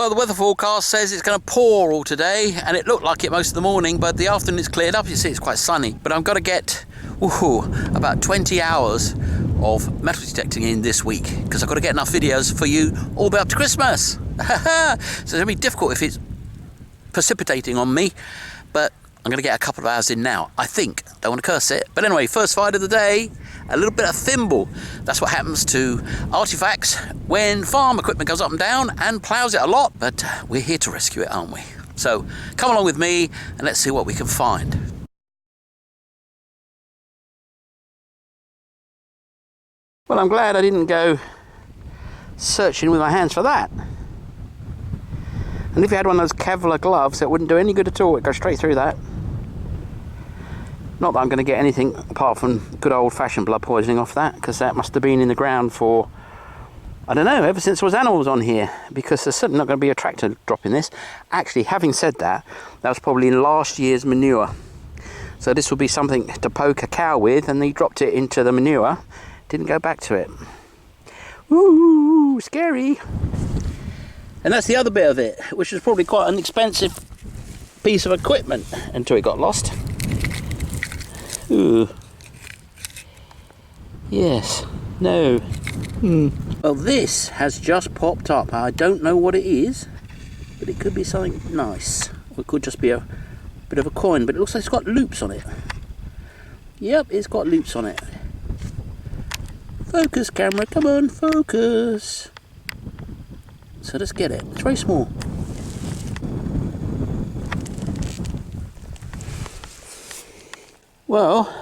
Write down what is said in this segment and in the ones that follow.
Well, the weather forecast says it's going to pour all today, and it looked like it most of the morning, but the afternoon it's cleared up. You see, it's quite sunny. But I've got to get about 20 hours of metal detecting in this week, because I've got to get enough videos for you all the way up to Christmas. So it's going to be difficult if it's precipitating on me, but I'm going to get a couple of hours in now, I think. Don't want to curse it. But anyway, first fight of the day, a little bit of Thimble. That's what happens to artifacts when farm equipment goes up and down and ploughs it a lot. But we're here to rescue it, aren't we? So come along with me and let's see what we can find. Well, I'm glad I didn't go searching with my hands for that. And if you had one of those Kevlar gloves, it wouldn't do any good at all. It'd go straight through that. Not that I'm going to get anything apart from good old-fashioned blood poisoning off that, because that must have been in the ground for, I don't know, ever since there was animals on here, because there's certainly not going to be a tractor dropping this. Actually, having said that, that was probably in last year's manure. So this would be something to poke a cow with, and he dropped it into the manure. Didn't go back to it. Ooh, scary. And that's the other bit of it, which was probably quite an expensive piece of equipment until it got lost. Ooh. Yes. No. Well, this has just popped up. I don't know what it is, but it could be something nice. Or it could just be a bit of a coin, but it looks like it's got loops on it. Yep, it's got loops on it. Focus, camera, come on, focus. So let's get it. It's very small. Well,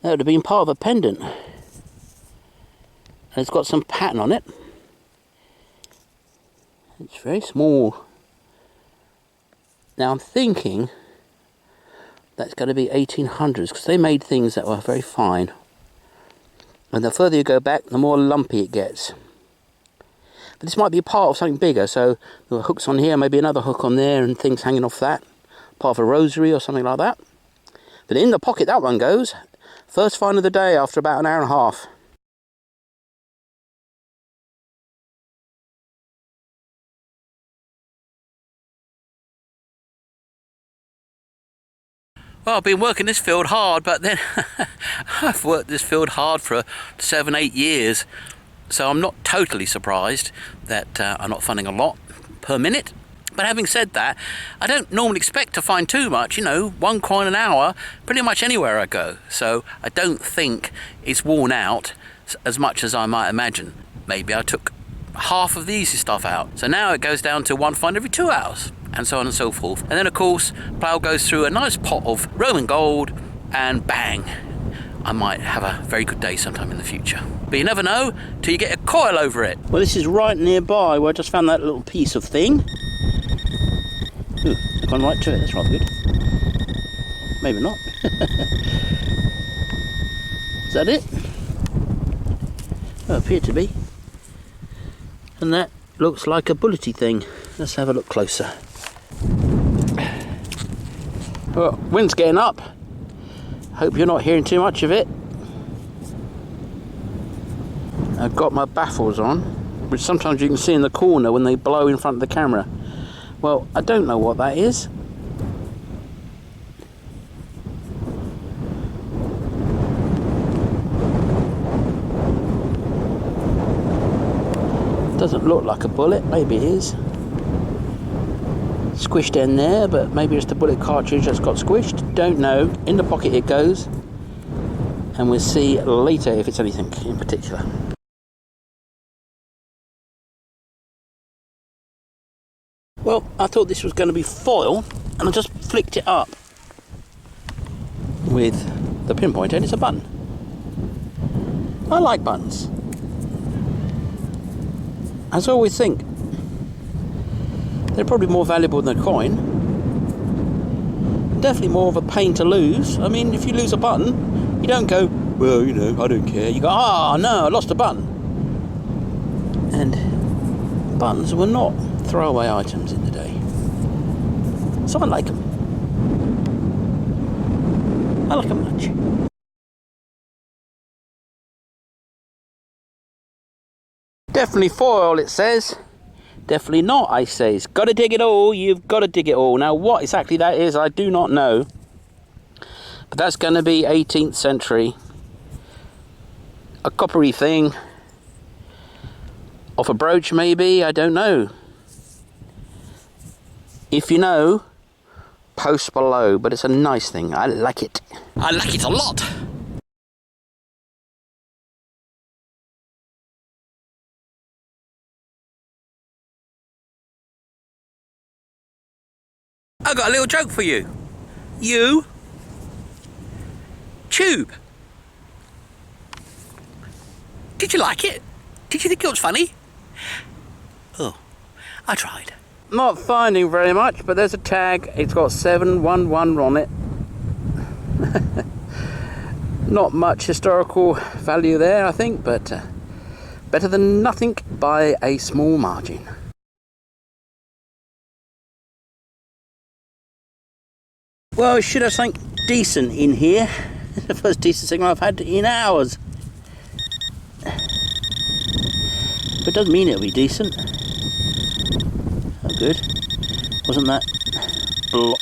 that would have been part of a pendant. And it's got some pattern on it. It's very small. Now I'm thinking that's going to be 1800s, because they made things that were very fine. And the further you go back, the more lumpy it gets. But this might be part of something bigger, so there are hooks on here, maybe another hook on there, and things hanging off that. Part of a rosary or something like that. But in the pocket that one goes. First find of the day after about an hour and a half. Well, I've been working this field hard, but then I've worked this field hard for 7-8 years. So I'm not totally surprised that I'm not finding a lot per minute. But having said that, I don't normally expect to find too much. You know, 1 coin an hour, pretty much anywhere I go. So I don't think it's worn out as much as I might imagine. Maybe I took half of the easy stuff out. So now it goes down to 1 find every 2 hours, and so on and so forth. And then, of course, plough goes through a nice pot of Roman gold, and bang, I might have a very good day sometime in the future. But you never know till you get a coil over it. Well, this is right nearby where I just found that little piece of thing. Ooh, I've gone right to it, that's rather good. Maybe not. Is that it? Oh, appeared to be. And that looks like a bullety thing. Let's have a look closer. Well, wind's getting up. Hope you're not hearing too much of it. I've got my baffles on, which sometimes you can see in the corner when they blow in front of the camera. Well, I don't know what that is. Doesn't look like a bullet, maybe it is. Squished in there, but maybe it's the bullet cartridge that's got squished. Don't know. In the pocket it goes. And we'll see later if it's anything in particular. Well, I thought this was going to be foil, and I just flicked it up with the pinpoint, and it's a button. I like buttons. As I always think, they're probably more valuable than a coin. Definitely more of a pain to lose. I mean, if you lose a button, you don't go, well, you know, I don't care. You go, ah, no, I lost a button. And buttons were not throwaway items in the day. So I like them. I like them much. Definitely foil, it says. Definitely not, I says. Got to dig it all. You've got to dig it all. Now, what exactly that is, I do not know. But that's going to be 18th century. A coppery thing. Off a brooch, maybe. I don't know. If you know, post below. But it's a nice thing. I like it. I like it a lot. I got a little joke for you. You tube. Did you like it? Did you think it was funny? Oh, I tried. Not finding very much, but there's a tag. It's got 711 on it. Not much historical value there, I think, but better than nothing by a small margin. Well, I should have something decent in here. It's the first decent signal I've had in hours. But it doesn't mean it'll be decent. Oh, good. Wasn't that... Oh.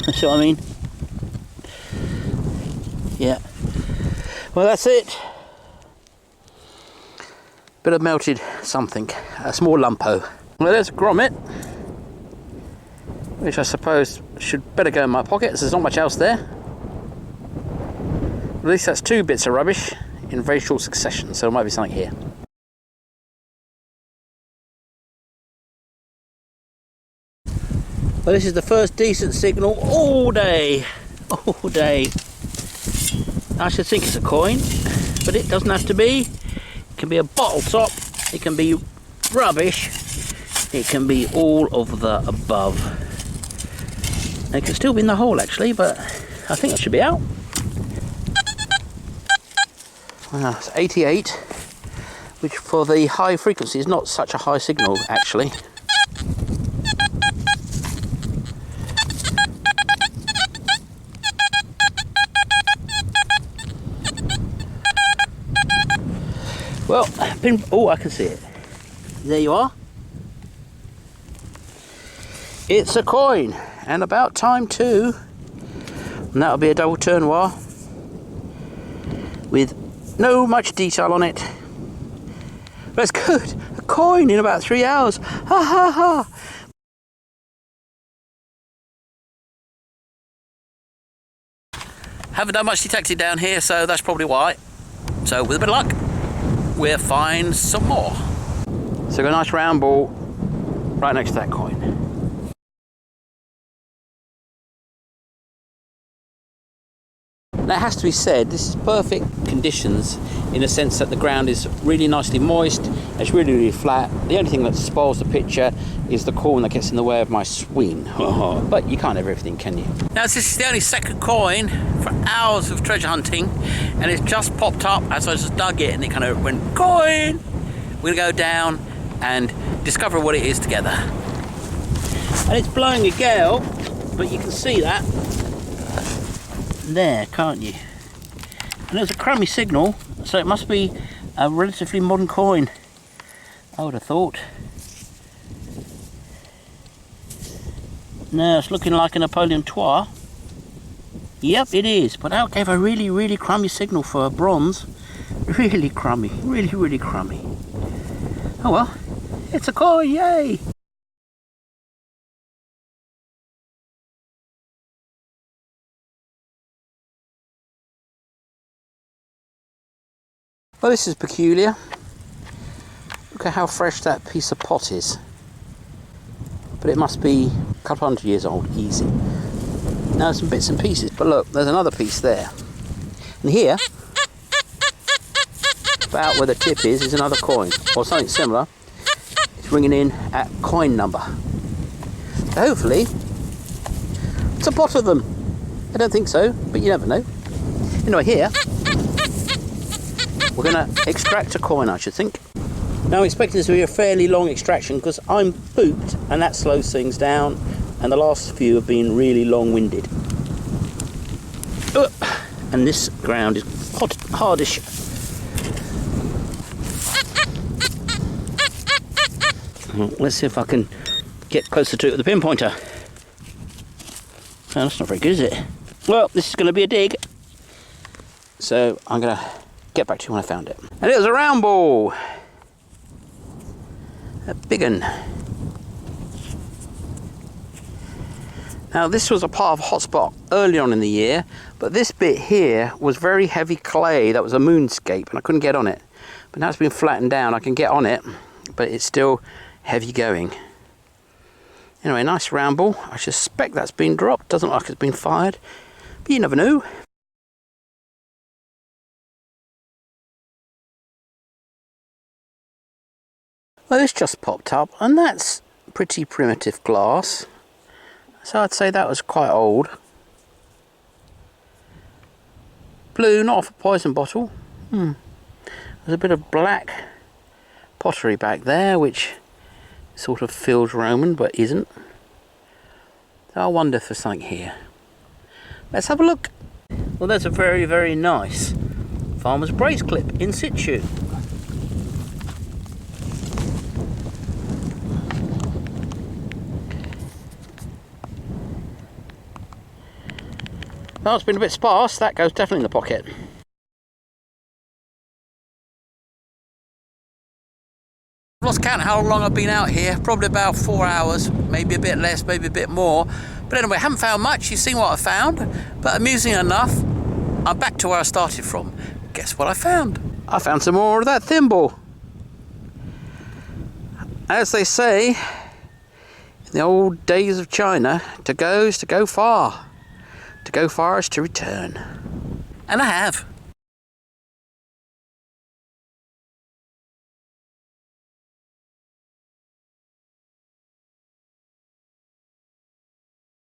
That's what I mean. Yeah. Well, that's it. Bit of melted something. A small lumpo. Well, there's a grommet, which I suppose should better go in my pocket, as there's not much else there. At least that's two bits of rubbish in very short succession, so there might be something here. Well, this is the first decent signal all day. All day. I should think it's a coin, but it doesn't have to be. It can be a bottle top, it can be rubbish. It can be all of the above. It can still be in the hole actually, but I think it should be out. It's 88, which for the high frequency is not such a high signal actually. Well, oh, I can see it. There you are. It's a coin, and about time too. And that'll be a double turn wire with no much detail on it. But it's good. A coin in about 3 hours. Ha ha ha. Haven't done much detecting down here, so that's probably why. So with a bit of luck, we'll find some more. So got a nice round ball right next to that coin. Now it has to be said, this is perfect conditions in the sense that the ground is really nicely moist, it's really, really flat. The only thing that spoils the picture is the corn that gets in the way of my swing. But you can't have everything, can you? Now this is the only second coin for hours of treasure hunting, and it's just popped up as I just dug it, and it kind of went, coin! We're gonna go down and discover what it is together. And it's blowing a gale, but you can see that there, can't you? And there's a crummy signal, so it must be a relatively modern coin, I would have thought. Now it's looking like a Napoleon III. Yep, it is, but that gave a really, really crummy signal for a bronze. Really crummy, really, really crummy. Oh well, it's a coin, yay! Well, this is peculiar. Look at how fresh that piece of pot is. But it must be a couple hundred years old, easy. Now some bits and pieces, but look, there's another piece there. And here, about where the tip is another coin, or something similar. It's ringing in at coin number. So hopefully, it's a pot of them. I don't think so, but you never know. Anyway, here, we're going to extract a coin, I should think. Now I'm expecting this to be a fairly long extraction because I'm pooped and that slows things down, and the last few have been really long-winded. and this ground is hardish. Let's see if I can get closer to it with the pinpointer. Oh, that's not very good, is it? Well, this is going to be a dig. So I'm going to get back to you when I found it. And it was a round ball. A big one. Now this was a part of a hotspot early on in the year, but this bit here was very heavy clay. That was a moonscape and I couldn't get on it. But now it's been flattened down, I can get on it, but it's still heavy going. Anyway, nice round ball. I suspect that's been dropped. Doesn't look like it's been fired, but you never know. Well, this just popped up, and that's pretty primitive glass. So I'd say that was quite old. Blue, not off a poison bottle. There's a bit of black pottery back there, which sort of feels Roman, but isn't. So I wonder if there's something here. Let's have a look. Well, there's a very, very nice farmer's brace clip in situ. Well, it's been a bit sparse. That goes definitely in the pocket. I've lost count how long I've been out here. Probably about 4 hours, maybe a bit less, maybe a bit more. But anyway, I haven't found much. You've seen what I found. But amusing enough, I'm back to where I started from. Guess what I found? I found some more of that thimble. As they say, in the old days of China, to go is to go far. To go far is to return. And I have.